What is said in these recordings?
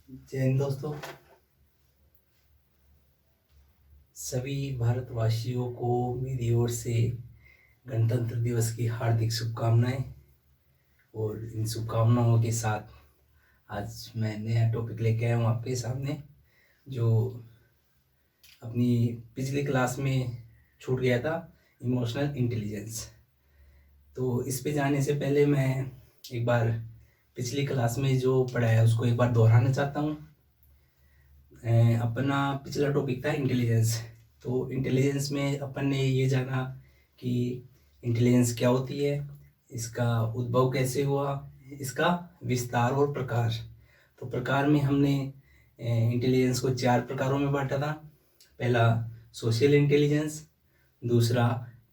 जय हिंद दोस्तों। सभी भारतवासियों को मेरी ओर से गणतंत्र दिवस की हार्दिक शुभकामनाएं। और इन शुभकामनाओं के साथ आज मैं नया टॉपिक लेके आया हूँ आपके सामने, जो अपनी पिछली क्लास में छूट गया था, इमोशनल इंटेलिजेंस। तो इस पे जाने से पहले मैं एक बार पिछली क्लास में जो पढ़ाया उसको एक बार दोहराना चाहता हूँ। अपना पिछला टॉपिक था इंटेलिजेंस। तो इंटेलिजेंस में अपन ने ये जाना कि इंटेलिजेंस क्या होती है, इसका उद्भव कैसे हुआ, इसका विस्तार और प्रकार। तो प्रकार में हमने इंटेलिजेंस को 4 प्रकारों में बांटा था। पहला सोशल इंटेलिजेंस, दूसरा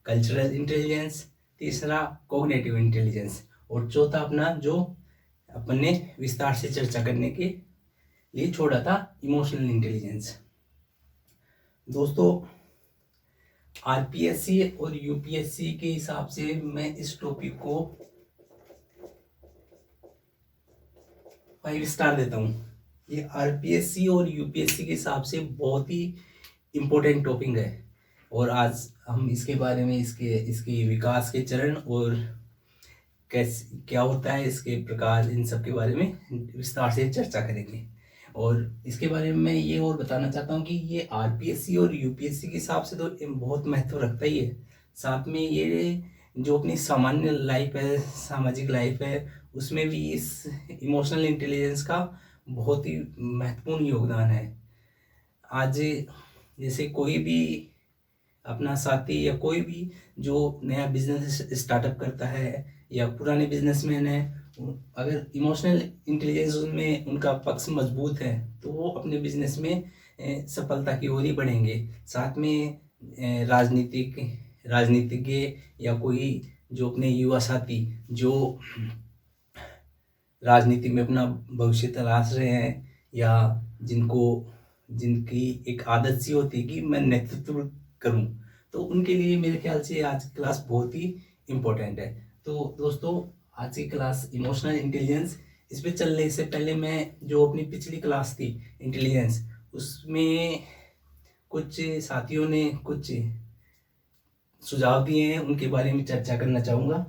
कल्चरल इंटेलिजेंस, तीसरा कॉग्निटिव इंटेलिजेंस, और चौथा अपना जो अपन ने विस्तार से चर्चा करने के लिए छोड़ा था, इमोशनल इंटेलिजेंस। दोस्तों, आरपीएससी और यूपीएससी के हिसाब से मैं इस टॉपिक को 5 स्टार देता हूँ। ये आरपीएससी और यूपीएससी के हिसाब से बहुत ही इम्पोर्टेंट टॉपिक है, और आज हम इसके बारे में, इसके विकास के चरण और कैसे क्या होता है, इसके प्रकार, इन सब के बारे में विस्तार से चर्चा करेंगे। और इसके बारे में मैं ये और बताना चाहता हूँ कि ये आरपीएससी और यूपीएससी के हिसाब से तो बहुत महत्व रखता ही है। साथ में ये जो अपनी सामान्य लाइफ है, सामाजिक लाइफ है, उसमें भी इस इमोशनल इंटेलिजेंस का बहुत ही महत्वपूर्ण योगदान है। आज जैसे कोई भी अपना साथी या कोई भी जो नया बिजनेस स्टार्टअप करता है या पुराने बिजनेसमैन है, अगर इमोशनल इंटेलिजेंस उनमें, उनका पक्ष मजबूत है, तो वो अपने बिजनेस में सफलता की ओर ही बढ़ेंगे। साथ में राजनीतिज्ञ या कोई जो अपने युवा साथी जो राजनीति में अपना भविष्य तलाश रहे हैं, या जिनकी एक आदत सी होती है कि मैं नेतृत्व करूं, तो उनके लिए मेरे ख्याल से आज की क्लास बहुत ही इम्पोर्टेंट है। तो दोस्तों, आज की क्लास इमोशनल इंटेलिजेंस, इस पे चलने से पहले मैं जो अपनी पिछली क्लास थी इंटेलिजेंस, उसमें कुछ साथियों ने कुछ सुझाव दिए हैं, उनके बारे में चर्चा करना चाहूँगा।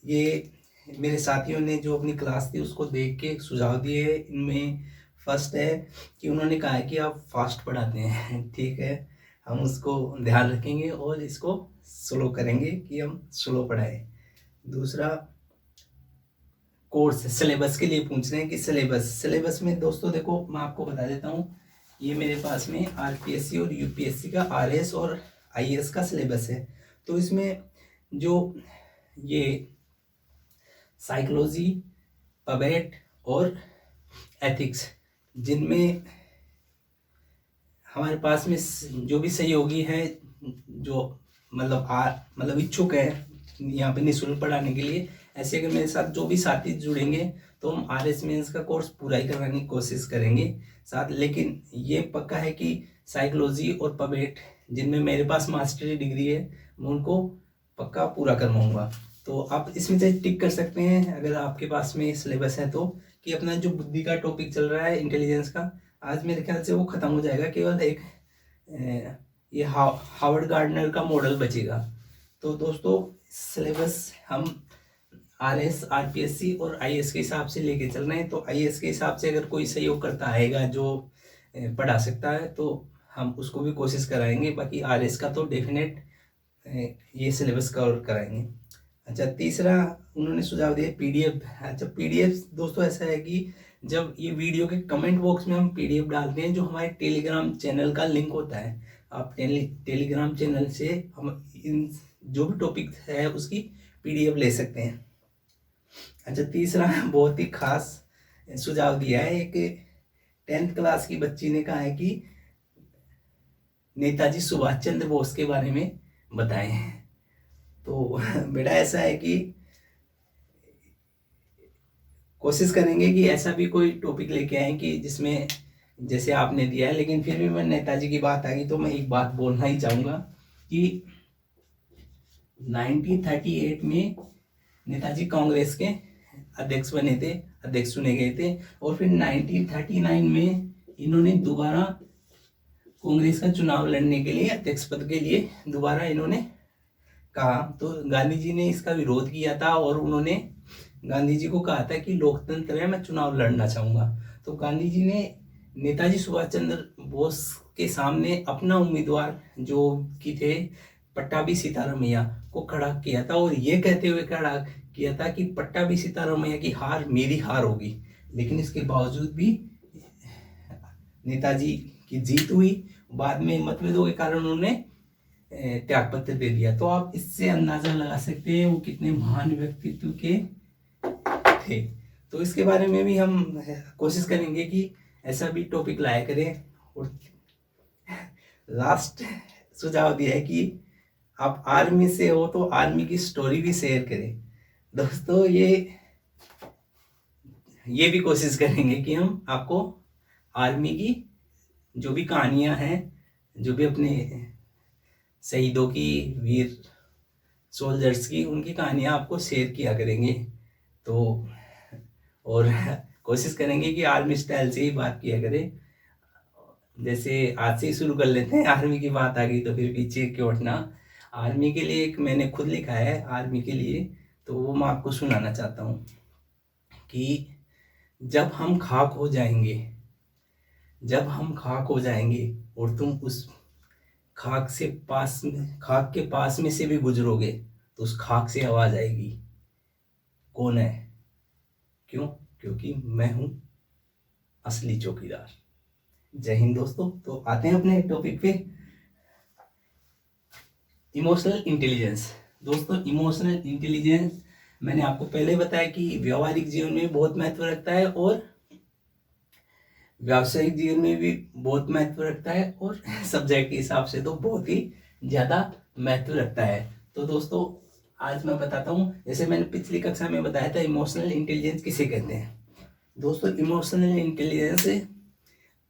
ये मेरे साथियों ने जो अपनी क्लास थी उसको देख के सुझाव दिए हैं। इनमें फर्स्ट है कि उन्होंने कहा है कि आप फास्ट पढ़ाते हैं। ठीक है, हम उसको ध्यान रखेंगे और इसको स्लो करेंगे कि हम स्लो पढ़ाएं। दूसरा, कोर्स सिलेबस के लिए पूछ रहे हैं कि सिलेबस में दोस्तों देखो, मैं आपको बता देता हूँ, ये मेरे पास में आरपीएससी और यूपीएससी का आरएस और आईएएस का सिलेबस है। तो इसमें जो ये साइकोलॉजी, पबेट और एथिक्स, जिनमें हमारे पास में जो भी सहयोगी है, जो मतलब इच्छुक है यहाँ पे निःशुल्क पढ़ाने के लिए, ऐसे अगर मेरे साथ जो भी साथी जुड़ेंगे तो हम आरएस मेंस का कोर्स पूरा ही करवाने की कोशिश करेंगे साथ। लेकिन ये पक्का है कि साइकोलॉजी और पबेट, जिनमें मेरे पास मास्टरी डिग्री है, मैं उनको पक्का पूरा करवाऊंगा। तो आप इसमें से टिक कर सकते हैं अगर आपके पास में सिलेबस है तो, कि अपना जो बुद्धि का टॉपिक चल रहा है इंटेलिजेंस का, आज मेरे ख्याल से वो खत्म हो जाएगा। केवल एक ये हावर्ड गार्डनर का मॉडल बचेगा। तो दोस्तों, सिलेबस हम आरएस, आरपीएससी और आईएएस के हिसाब से लेके चल रहे हैं। तो आईएएस के हिसाब से अगर कोई सहयोग करता आएगा जो पढ़ा सकता है, तो हम उसको भी कोशिश कराएंगे। बाकी आरएस का तो डेफिनेट ये सिलेबस कवर कराएंगे। अच्छा, तीसरा उन्होंने सुझाव दिया पीडीएफ। अच्छा, पीडीएफ दोस्तों ऐसा है कि जब ये वीडियो के कमेंट बॉक्स में हम पीडीएफ डालते हैं, जो हमारे टेलीग्राम चैनल का लिंक होता है, आप टेलीग्राम चैनल से हम इन जो भी टॉपिक है उसकी पीडीएफ ले सकते हैं। अच्छा, तीसरा बहुत ही खास सुझाव दिया है। एक 10th क्लास की बच्ची ने कहा है कि नेताजी सुभाष चंद्र बोस के बारे में बताएं। तो बेटा ऐसा है कि कोशिश करेंगे कि ऐसा भी कोई टॉपिक लेके आए कि जिसमें जैसे आपने दिया है। लेकिन फिर भी मैं नेताजी की बात आ गई तो मैं एक बात बोलना ही चाहूँगा कि 1938 में नेताजी कांग्रेस के अध्यक्ष बने थे, अध्यक्ष चुने गए थे। और फिर 1939 में इन्होंने दोबारा कांग्रेस का चुनाव लड़ने के लिए, अध्यक्ष पद के लिए दोबारा इन्होंने कहा। तो गांधी जी ने इसका विरोध किया था और उन्होंने गांधी जी को कहा था कि लोकतंत्र है, मैं चुनाव लड़ना चाहूँगा। तो गांधी जी ने नेताजी सुभाष चंद्र बोस के सामने अपना उम्मीदवार जो कि थे पट्टाभी सीतारामैया को खड़ा किया था, और ये कहते हुए खड़ा किया था कि पट्टाभी सीतारामैया की हार मेरी हार होगी। लेकिन इसके बावजूद भी नेताजी की जीत हुई। बाद में मतभेदों के कारण उन्होंने त्यागपत्र दे दिया। तो आप इससे अंदाजा लगा सकते हैं वो कितने महान व्यक्तित्व के थे। तो इसके बारे में भी हम कोशिश करेंगे कि ऐसा भी टॉपिक लाया करें। और लास्ट सुझाव दिया है कि आप आर्मी से हो तो आर्मी की स्टोरी भी शेयर करें। दोस्तों ये भी कोशिश करेंगे कि हम आपको आर्मी की जो भी कहानियां हैं, जो भी अपने शहीदों की, वीर सोल्जर्स की, उनकी कहानियां आपको शेयर किया करेंगे। तो और कोशिश करेंगे कि आर्मी स्टाइल से ही बात किया करें। जैसे आज से ही शुरू कर लेते हैं, आर्मी की बात आ गई तो फिर पीछे क्यों हटना। आर्मी के लिए एक मैंने खुद लिखा है आर्मी के लिए, तो वो मैं आपको सुनाना चाहता हूँ कि जब हम खाक हो जाएंगे, जब हम खाक हो जाएंगे और तुम उस खाक के पास में से भी गुजरोगे तो उस खाक से आवाज आएगी, कौन है? क्यों? क्योंकि मैं हूं असली चौकीदार। जय हिंद दोस्तों। तो आते हैं अपने टॉपिक पे, इमोशनल इंटेलिजेंस। दोस्तों इमोशनल इंटेलिजेंस मैंने आपको पहले बताया कि व्यवहारिक जीवन में बहुत महत्व रखता है और व्यावसायिक जीवन में भी बहुत महत्व रखता है, और सब्जेक्ट के हिसाब से तो बहुत ही ज़्यादा महत्व रखता है। तो दोस्तों आज मैं बताता हूँ, जैसे मैंने पिछली कक्षा में बताया था इमोशनल इंटेलिजेंस किसे कहते हैं। दोस्तों इमोशनल इंटेलिजेंस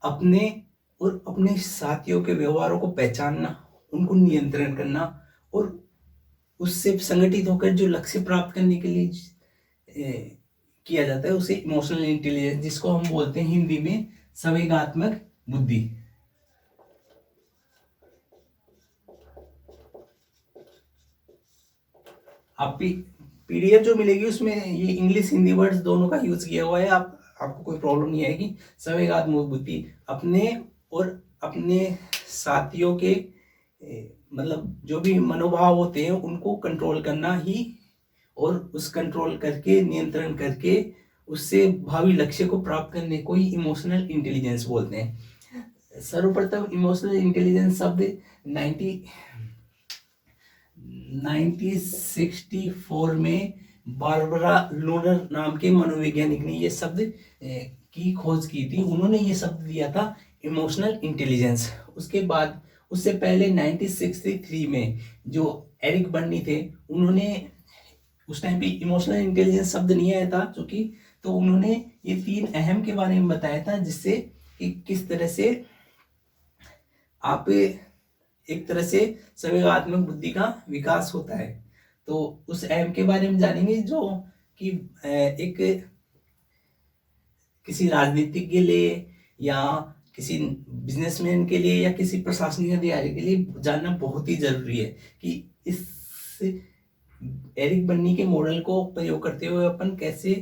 अपने और अपने साथियों के व्यवहारों को पहचानना, उनको नियंत्रण करना और उससे संगठित होकर जो लक्ष्य प्राप्त करने के लिए किया जाता है उसे इमोशनल इंटेलिजेंस, जिसको हम बोलते हैं हिंदी में संवेगात्मक बुद्धि। आप पीडीएफ जो मिलेगी उसमें ये इंग्लिश हिंदी वर्ड्स दोनों का यूज किया हुआ है, आपको कोई प्रॉब्लम नहीं आएगी। संवेगात्मक बुद्धि अपने और अपने साथियों के मतलब जो भी मनोभाव होते हैं उनको कंट्रोल करना ही, और उस कंट्रोल करके नियंत्रण करके उससे भावी लक्ष्य को प्राप्त करने को ही इमोशनल इंटेलिजेंस बोलते हैं। सर्वप्रथम इमोशनल इंटेलिजेंस शब्द 1964 में बारबरा लूनर नाम के मनोवैज्ञानिक ने ये शब्द की खोज की थी। उन्होंने ये शब्द दिया था इमोशनल इंटेलिजेंस। उसके बाद उससे पहले 1963 में जो एरिक बर्नी थे, उन्होंने उस टाइम पे इमोशनल इंटेलिजेंस शब्द नहीं आया था चूंकि, तो उन्होंने ये 3 अहम के बारे में बताया था, जिससे कि किस तरह से आप एक तरह से संवेगात्मक बुद्धि का विकास होता है। तो उस अहम के बारे में जानेंगे, जो कि एक किसी राजनीतिक के लिए या किसी बिजनेसमैन के लिए या किसी प्रशासनिक अधिकारी के लिए जानना बहुत ही जरूरी है कि इस एरिक बर्नी के मॉडल को प्रयोग करते हुए अपन कैसे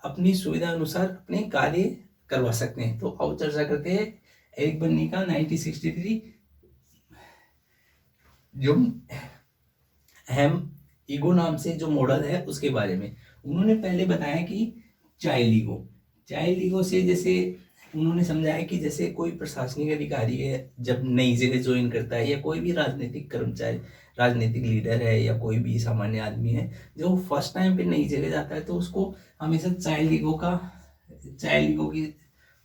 अपनी सुविधा अनुसार अपने कार्य करवा सकते हैं। तो आओ चर्चा करते हैं एरिक बर्नी का 1963 जो अहम ईगो नाम से जो मॉडल है उसके बारे में। उन्होंने पहले बताया कि चाइल्ड ईगो से जैसे उन्होंने समझाया कि जैसे कोई प्रशासनिक अधिकारी है जब नई जगह ज्वाइन करता है, या कोई भी राजनीतिक कर्मचारी, राजनीतिक लीडर है, या कोई भी सामान्य आदमी है जो फर्स्ट टाइम पे नई जगह जाता है, तो उसको हमेशा चाइल्ड ईगो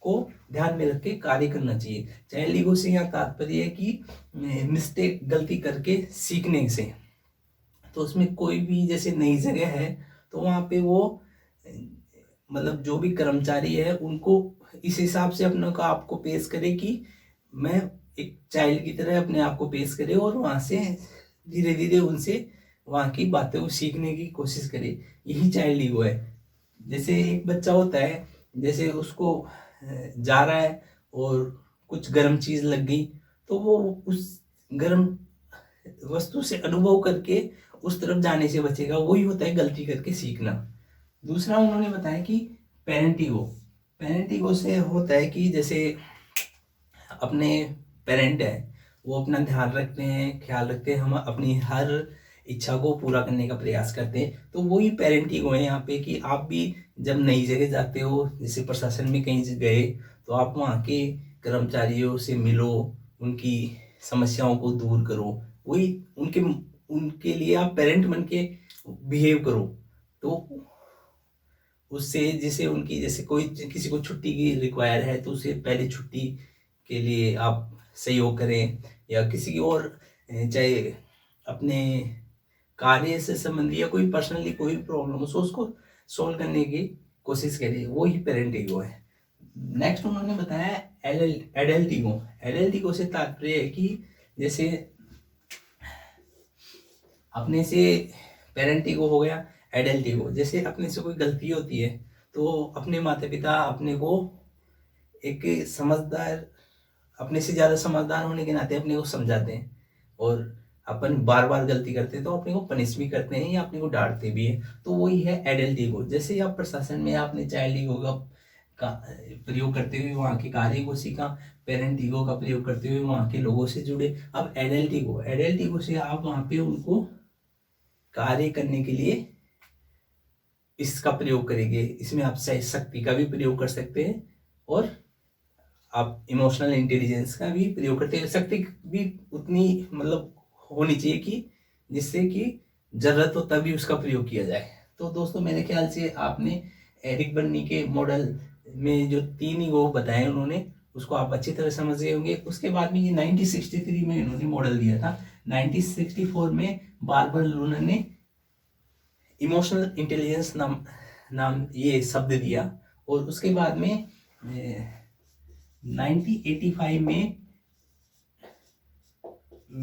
को ध्यान में रख के कार्य करना चाहिए। चाइल्ड ईगो से यहाँ तात्पर्य है कि गलती करके सीखने से। तो उसमें कोई भी जैसे नई जगह है तो वहाँ पे वो मतलब जो भी कर्मचारी है उनको इस हिसाब से अपने को आपको पेश करे कि मैं एक चाइल्ड की तरह अपने आप को पेश करे, और वहाँ से धीरे धीरे उनसे वहाँ की बातों को सीखने की कोशिश करे, यही चाइल्ड ईगो है। जैसे एक बच्चा होता है, जैसे उसको जा रहा है और कुछ गर्म चीज लग गई, तो वो उस गर्म वस्तु से अनुभव करके उस तरफ जाने से बचेगा। वही होता है गलती करके सीखना। दूसरा उन्होंने बताया कि पेरेंट ईगो। पेरेंट ईगो से होता है कि जैसे अपने पेरेंट है, वो अपना ध्यान रखते हैं, ख्याल रखते हैं, हम अपनी हर इच्छा को पूरा करने का प्रयास करते हैं। तो वही पेरेंट ईगो है यहाँ पे कि आप भी जब नई जगह जाते हो, जैसे प्रशासन में कहीं गए, तो आप वहाँ के कर्मचारियों से मिलो, उनकी समस्याओं को दूर करो, वही उनके उनके लिए आप पेरेंट बन के बिहेव करो। तो उससे जैसे उनकी जैसे कोई किसी को छुट्टी की रिक्वायर है, तो उसे पहले छुट्टी के लिए आप सहयोग करें, या किसी की और चाहे अपने कार्य से संबंधी या कोई पर्सनली कोई प्रॉब्लम हो तो उसको सॉल्व करने की कोशिश करें, वो ही पेरेंट ईगो है। नेक्स्ट उन्होंने बताया एडल्ट ईगो। एडल्ट ईगो से तात्पर्य है कि जैसे अपने से पेरेंट ईगो हो गया, एडल्ट ईगो जैसे अपने से कोई गलती होती है तो अपने माता पिता अपने को एक समझदार, अपने से ज़्यादा समझदार होने के नाते अपने को समझाते हैं, और अपन बार बार गलती करते हैं तो अपने को पनिश भी करते हैं या अपने को डांटते भी हैं। तो वही है एडल्ट ईगो। जैसे आप प्रशासन में आपने चाइल्ड ईगो का प्रयोग करते हुए वहाँ के कार्य को सीखा, पेरेंट ईगो का प्रयोग करते हुए वहाँ के लोगों से जुड़े। अब एडल्ट ईगो से आप वहाँ पे उनको कार्य करने के लिए इसका प्रयोग करेंगे। इसमें आप शक्ति का भी प्रयोग कर सकते हैं, और आप इमोशनल इंटेलिजेंस का भी प्रयोग करते हैं। शक्ति भी उतनी मतलब होनी चाहिए कि जिससे कि जरूरत हो तभी उसका प्रयोग किया जाए। तो दोस्तों मेरे ख्याल से आपने एरिक बर्नी के मॉडल में जो 3 ईगो बताए उन्होंने, उसको आप अच्छी तरह समझ गए होंगे। उसके बाद में ये 1963 में इन्होंने मॉडल दिया था। 1964 में बार्बर लूनर ने इमोशनल इंटेलिजेंस नाम ये शब्द दिया, और उसके बाद में 1985 में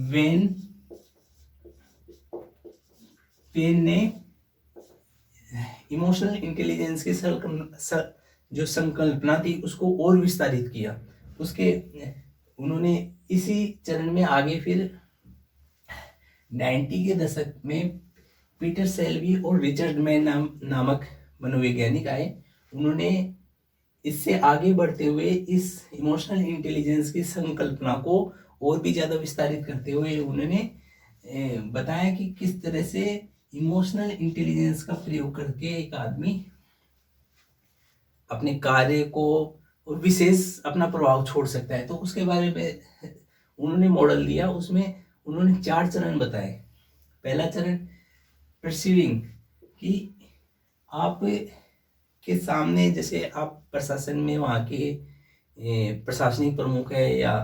वेन पेन ने इमोशनल इंटेलिजेंस के जो संकल्पना थी उसको और विस्तारित किया। उसके उन्होंने इसी चरण में आगे फिर 90 के दशक में पीटर सेल्वी और रिचर्ड मैन नामक मनोवैज्ञानिक आए। उन्होंने इससे आगे बढ़ते हुए इस इमोशनल इंटेलिजेंस की संकल्पना को और भी ज़्यादा विस्तारित करते हुए उन्होंने बताया कि किस तरह से इमोशनल इंटेलिजेंस का प्रयोग करके एक आदमी अपने कार्य को और विशेष अपना प्रभाव छोड़ सकता है। तो उसके बारे में उन्होंने मॉडल दिया। उसमें उन्होंने 4 चरण बताए। पहला चरण परसीविंग, कि आप के सामने जैसे आप प्रशासन में वहाँ के प्रशासनिक प्रमुख है या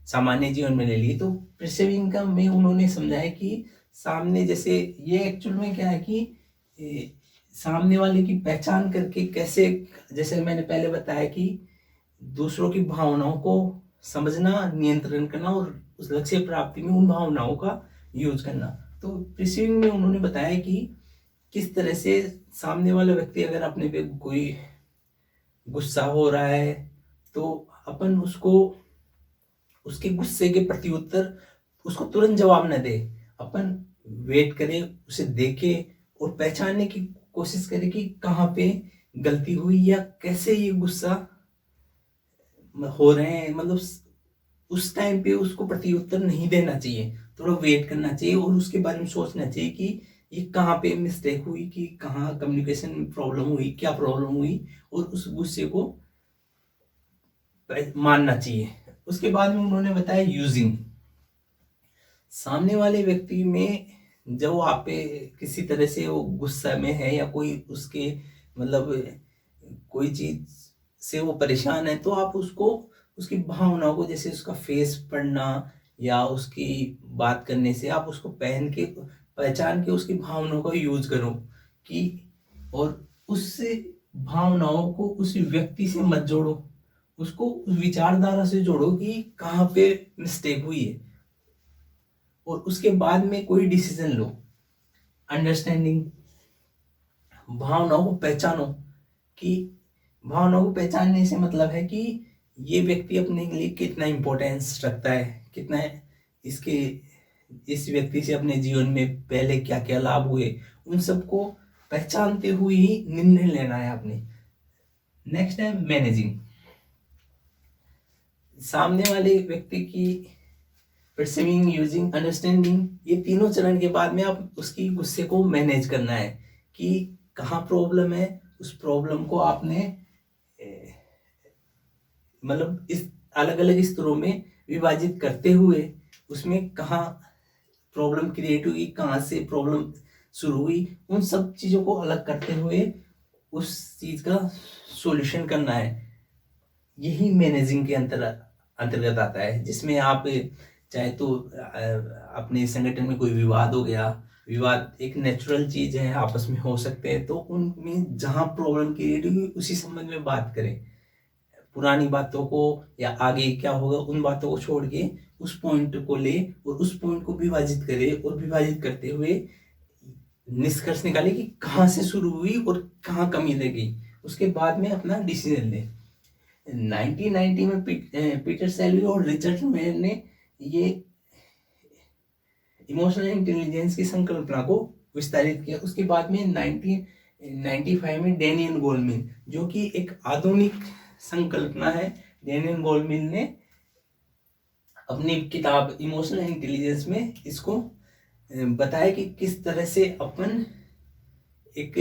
सामान्य जीवन में ले लिए, तो परसीविंग का में उन्होंने समझाया कि सामने जैसे ये एक्चुअल में क्या है कि सामने वाले की पहचान करके कैसे, जैसे मैंने पहले बताया कि दूसरों की भावनाओं को समझना, नियंत्रण करना और उस लक्ष्य प्राप्ति में उन भावनाओं का यूज करना। तो परसीविंग में उन्होंने बताया कि किस तरह से सामने वाला व्यक्ति अगर अपने पे कोई गुस्सा हो रहा है तो अपन उसको उसके गुस्से के प्रति उत्तर उसको तुरंत जवाब न दे, अपन वेट करें, उसे देखें और पहचानने की कोशिश करें कि कहाँ पे गलती हुई या कैसे ये गुस्सा हो रहे हैं। मतलब उस टाइम पे उसको प्रति उत्तर नहीं देना चाहिए, थोड़ा वेट करना चाहिए और उसके बारे में सोचना चाहिए कि ये कहाँ पे मिस्टेक हुई, कि कहाँ कम्युनिकेशन में प्रॉब्लम हुई, क्या प्रॉब्लम हुई, और उस गुस्से को मानना चाहिए। उसके बाद में उन्होंने बताया यूजिंग। सामने वाले व्यक्ति में जब आप पे किसी तरह से वो गुस्सा में है या कोई उसके मतलब कोई चीज से वो परेशान है, तो आप उसको उसकी भावनाओं को, जैसे उसका फेस पढ़ना या उसकी बात करने से आप उसको पहचान के उसकी भावनाओं का यूज करो कि, और उससे भावनाओं को उस व्यक्ति से मत जोड़ो, उसको उस विचारधारा से जोड़ो कि कहाँ पे मिस्टेक हुई है, और उसके बाद में कोई डिसीजन लो। अंडरस्टैंडिंग, भावनाओं को पहचानो, कि भावनाओं को पहचानने से मतलब है कि ये व्यक्ति अपने लिए कितना इम्पोर्टेंस रखता है, कितना इसके इस व्यक्ति से अपने जीवन में पहले क्या क्या लाभ हुए, उन सबको पहचानते हुए ही निर्णय लेना है आपने। नेक्स्ट है मैनेजिंग, सामने वाले व्यक्ति की परसीविंग, यूजिंग, अंडरस्टैंडिंग, ये तीनों चरण के बाद में आप उसकी गुस्से को मैनेज करना है कि कहाँ प्रॉब्लम है, उस प्रॉब्लम को आपने मतलब इस अलग अलग स्तरों में विभाजित करते हुए उसमें कहाँ प्रॉब्लम क्रिएट हुई, कहाँ से प्रॉब्लम शुरू हुई, उन सब चीज़ों को अलग करते हुए उस चीज़ का सॉल्यूशन करना है। यही मैनेजिंग के अंतर्गत आता है, जिसमें आप चाहे तो अपने संगठन में कोई विवाद हो गया, विवाद एक नेचुरल चीज़ है, आपस में हो सकते हैं, तो उनमें जहाँ प्रॉब्लम क्रिएट हुई उसी संबंध में बात करें। पुरानी बातों को या आगे क्या होगा उन बातों को छोड़ के उस पॉइंट को ले और उस पॉइंट को विभाजित करे, और विभाजित करते हुए निष्कर्ष निकाले कि कहाँ से शुरू हुई और कहाँ कमी रह गई, उसके बाद में अपना डिसीजन ले। 1990 में पीटर सेल्वी और रिचर्ड मेयर ने ये इमोशनल इंटेलिजेंस की संकल्पना को विस्तारित किया। उसके बाद में 1995 में डैनियल गोलमिन, जो कि एक आधुनिक संकल्पना है, डैनियल गोलमिन ने अपनी किताब इमोशनल इंटेलिजेंस में इसको बताया कि किस तरह से अपन एक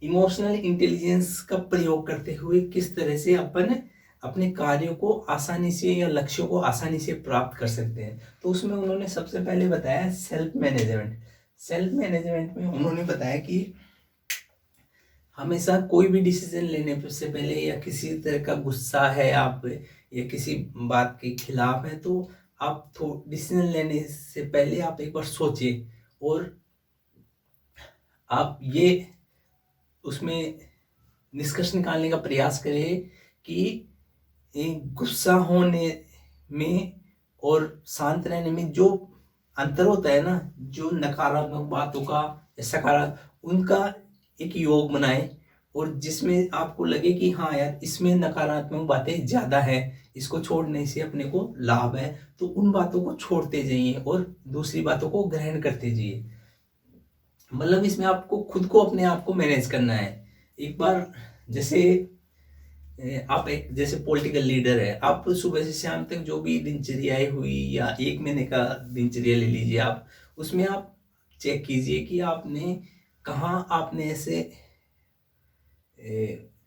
इमोशनल इंटेलिजेंस का प्रयोग करते हुए किस तरह से अपन अपने कार्यों को आसानी से या लक्ष्यों को आसानी से प्राप्त कर सकते हैं। तो उसमें उन्होंने सबसे पहले बताया सेल्फ मैनेजमेंट। सेल्फ मैनेजमेंट में उन्होंने बताया कि हमेशा कोई भी डिसीजन लेने से पहले, या किसी तरह का गुस्सा है आप या किसी बात के खिलाफ है, तो आप डिसीजन लेने से पहले आप एक बार सोचिए और आप ये उसमें निष्कर्ष निकालने का प्रयास करें कि गुस्सा होने में और शांत रहने में जो अंतर होता है ना, जो नकारात्मक बातों का या सकारात्मक, उनका एक योग बनाए, और जिसमें आपको लगे कि हाँ यार इसमें नकारात्मक बातें ज़्यादा है, इसको छोड़ने से अपने को लाभ है, तो उन बातों को छोड़ते जाइए और दूसरी बातों को ग्रहण करते जाइए। मतलब इसमें आपको खुद को अपने आप को मैनेज करना है। एक बार जैसे आप एक जैसे पॉलिटिकल लीडर है, आप सुबह से शाम तक जो भी दिनचर्याएं हुई या एक महीने का दिनचर्या ले लीजिए आप, उसमें आप चेक कीजिए कि आपने कहाँ आपने ऐसे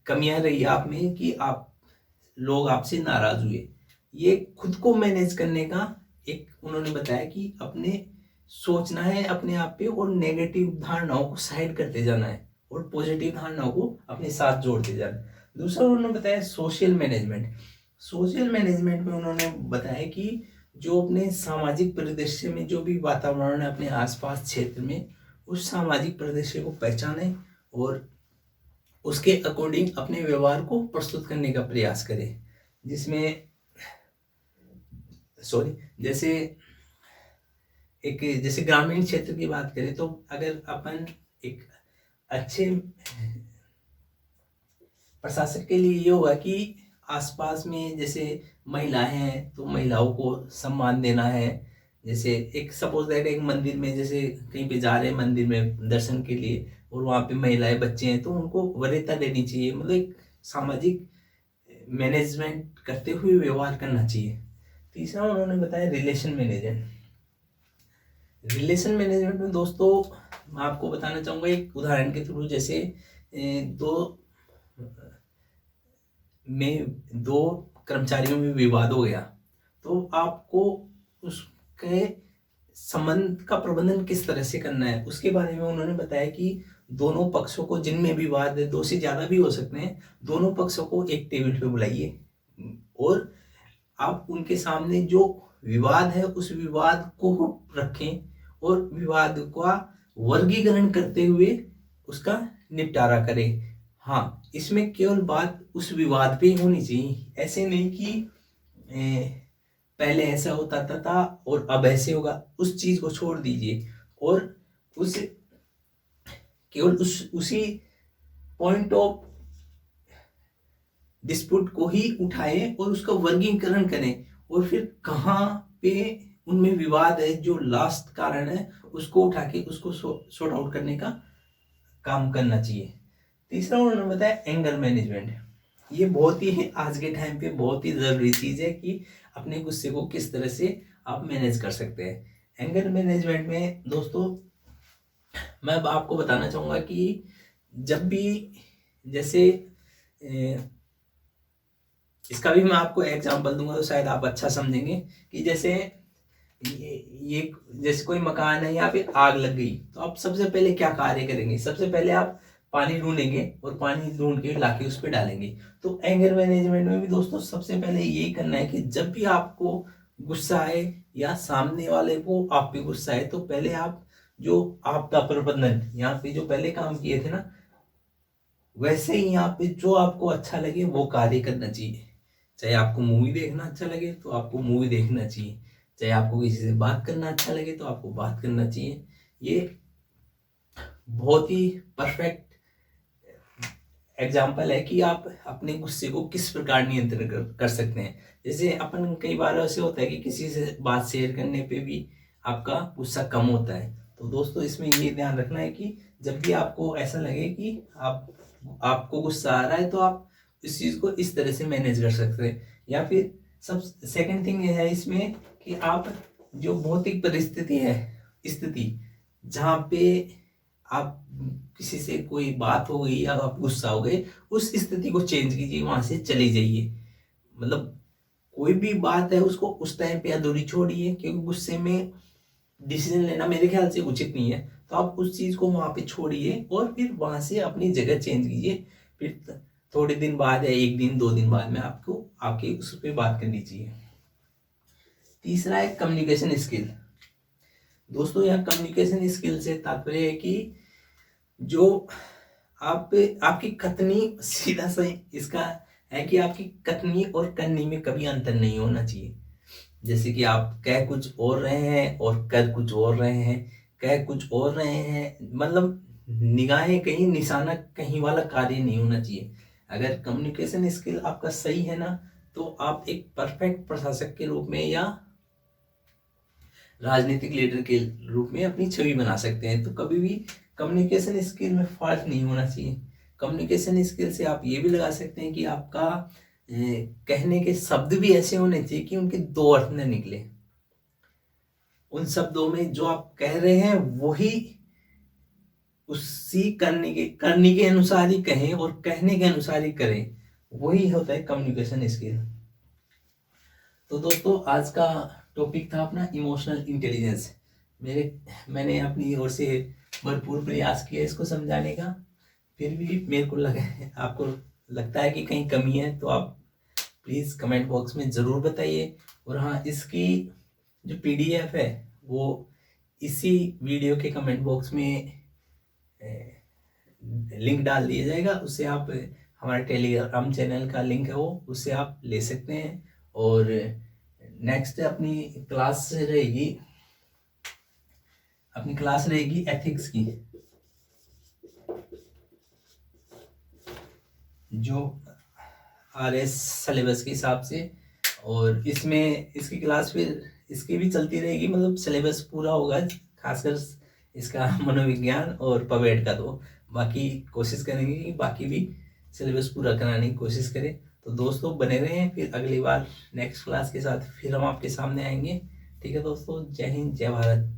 कमियां रही आप में कि आप लोग आपसे नाराज हुए। ये खुद को मैनेज करने का एक उन्होंने बताया कि अपने सोचना है अपने आप पे, और नेगेटिव धारणाओं को साइड करते जाना है और पॉजिटिव धारणाओं को अपने साथ जोड़ते जाना है। दूसरा उन्होंने बताया सोशल मैनेजमेंट। सोशल मैनेजमेंट में उन्होंने बताया कि जो अपने सामाजिक परिदृश्य में जो भी वातावरण है अपने आसपास क्षेत्र में, उस सामाजिक परिदृश्य को पहचाने और उसके अकॉर्डिंग अपने व्यवहार को प्रस्तुत करने का प्रयास करें। जिसमें जैसे जैसे ग्रामीण क्षेत्र की बात करें, तो अगर अपन एक अच्छे प्रशासक के लिए ये होगा कि आसपास में जैसे महिलाएं हैं तो महिलाओं को सम्मान देना है। जैसे एक सपोज दैट एक मंदिर में, जैसे कहीं पे जा रहे हैं मंदिर में दर्शन के लिए, और वहाँ पे महिलाएं बच्चे हैं, तो उनको वरीयता देनी चाहिए। मतलब एक सामाजिक मैनेजमेंट करते हुए व्यवहार करना चाहिए। तीसरा उन्होंने बताया रिलेशन मैनेजमेंट। रिलेशन मैनेजमेंट में दोस्तों मैं आपको बताना चाहूँगा एक उदाहरण के थ्रू। जैसे दो कर्मचारियों में विवाद हो गया, तो आपको उसके संबंध का प्रबंधन किस तरह से करना है उसके बारे में उन्होंने बताया कि दोनों पक्षों को, जिनमें विवाद है, दो से ज़्यादा भी हो सकते हैं, दोनों पक्षों को एक टेबल पे बुलाइए और आप उनके सामने जो विवाद है उस विवाद को रखें और विवाद का वर्गीकरण करते हुए उसका निपटारा करें। हाँ, इसमें केवल बात उस विवाद पे ही होनी चाहिए। ऐसे नहीं कि पहले ऐसा होता था और अब ऐसे होगा, उस चीज को छोड़ दीजिए और उस केवल उसी पॉइंट ऑफ डिस्प्यूट को ही उठाएं और उसका वर्गीकरण करें और फिर कहाँ पे उनमें विवाद है, जो लास्ट कारण है उसको उठा के उसको सॉर्ट आउट करने का काम करना चाहिए। तीसरा उन्होंने बताया एंगर मैनेजमेंट। ये बहुत ही आज के टाइम पे बहुत ही जरूरी चीज है कि अपने गुस्से को किस तरह से आप मैनेज कर सकते हैं। एंगर मैनेजमेंट में दोस्तों मैं अब आपको बताना चाहूंगा कि जब भी जैसे इसका भी मैं आपको एग्जांपल दूंगा तो शायद आप अच्छा समझेंगे कि जैसे ये जैसे कोई मकान है, यहाँ पे आग लग गई, तो आप सबसे पहले क्या कार्य करेंगे? सबसे पहले आप पानी ढूंढेंगे और पानी ढूंढ के लाके उस पर डालेंगे। तो एंगर मैनेजमेंट में भी दोस्तों सबसे पहले यही करना है कि जब भी आपको गुस्सा आए या सामने वाले को आप पे गुस्सा आए, तो पहले आप जो आपदा प्रबंधन यहाँ पे जो पहले काम किए थे ना, वैसे ही यहाँ पे जो आपको अच्छा लगे वो कार्य करना चाहिए। चाहे आपको मूवी देखना अच्छा लगे तो आपको मूवी देखना चाहिए, चाहे आपको किसी से बात करना अच्छा लगे तो आपको बात करना चाहिए। ये बहुत ही परफेक्ट एग्जाम्पल है कि आप अपने गुस्से को किस प्रकार नियंत्रण कर सकते हैं। जैसे अपन कई बार ऐसे होता है कि किसी से बात शेयर करने पे भी आपका गुस्सा कम होता है। तो दोस्तों इसमें ये ध्यान रखना है कि जब भी आपको ऐसा लगे कि आपको गुस्सा आ रहा है, तो आप इस चीज को इस तरह से मैनेज कर सकते हैं। या फिर सब सेकंड थिंग ये है इसमें कि आप जो भौतिक परिस्थिति है, स्थिति जहाँ पे आप किसी से कोई बात हो गई या आप गुस्सा हो गए, उस स्थिति को चेंज कीजिए, वहां से चले जाइए। मतलब कोई भी बात है उसको उस टाइम पे अधूरी छोड़िए, क्योंकि गुस्से में डिसीजन लेना मेरे ख्याल से उचित नहीं है। तो आप उस चीज को वहां पे छोड़िए और फिर वहां से अपनी जगह चेंज कीजिए। फिर थोड़े दिन बाद या एक दिन 2 दिन बाद में आपको आके उस पर बात करनी चाहिए। तीसरा है कम्युनिकेशन स्किल। दोस्तों यहाँ कम्युनिकेशन स्किल से तात्पर्य है कि जो आपकी कथनी, सीधा सही इसका है कि आपकी कथनी और करनी में कभी अंतर नहीं होना चाहिए। जैसे कि आप कह कुछ और रहे हैं और कर कुछ और रहे हैं, कह कुछ और रहे हैं, मतलब निगाहें कहीं, निशाना कहीं वाला कार्य नहीं होना चाहिए। अगर कम्युनिकेशन स्किल आपका सही है ना, तो आप एक परफेक्ट प्रशासक के रूप में या राजनीतिक लीडर के रूप में अपनी छवि बना सकते हैं। तो कभी भी कम्युनिकेशन स्किल में फॉल्ट नहीं होना चाहिए। कम्युनिकेशन स्किल से आप ये भी लगा सकते हैं कि आपका कहने के शब्द भी ऐसे होने चाहिए कि उनके 2 अर्थ न निकले। उन शब्दों में जो आप कह रहे हैं वही उसी करने के अनुसार ही कहें और कहने के अनुसार ही करें, वही होता है कम्युनिकेशन स्किल। तो दोस्तों आज का टॉपिक था अपना इमोशनल इंटेलिजेंस। मैंने अपनी ओर से भरपूर प्रयास किया इसको समझाने का, फिर भी मेरे को लगा, आपको लगता है कि कहीं कमी है तो आप प्लीज़ कमेंट बॉक्स में ज़रूर बताइए। और हाँ, इसकी जो PDF है वो इसी वीडियो के कमेंट बॉक्स में लिंक डाल दिया जाएगा। उससे आप हमारे टेलीग्राम चैनल का लिंक है वो, उससे आप ले सकते हैं। और नेक्स्ट अपनी क्लास रहेगी एथिक्स की, जो RS सिलेबस के हिसाब से। और इसमें इसकी क्लास फिर इसकी भी चलती रहेगी, मतलब सिलेबस पूरा होगा, खासकर इसका मनोविज्ञान और पवेड का। तो बाकी कोशिश करेंगे कि बाकी भी सिलेबस पूरा कराने की कोशिश करें। तो दोस्तों बने रहें, फिर अगली बार नेक्स्ट क्लास के साथ फिर हम आपके सामने आएंगे। ठीक है दोस्तों, जय हिंद, जय भारत।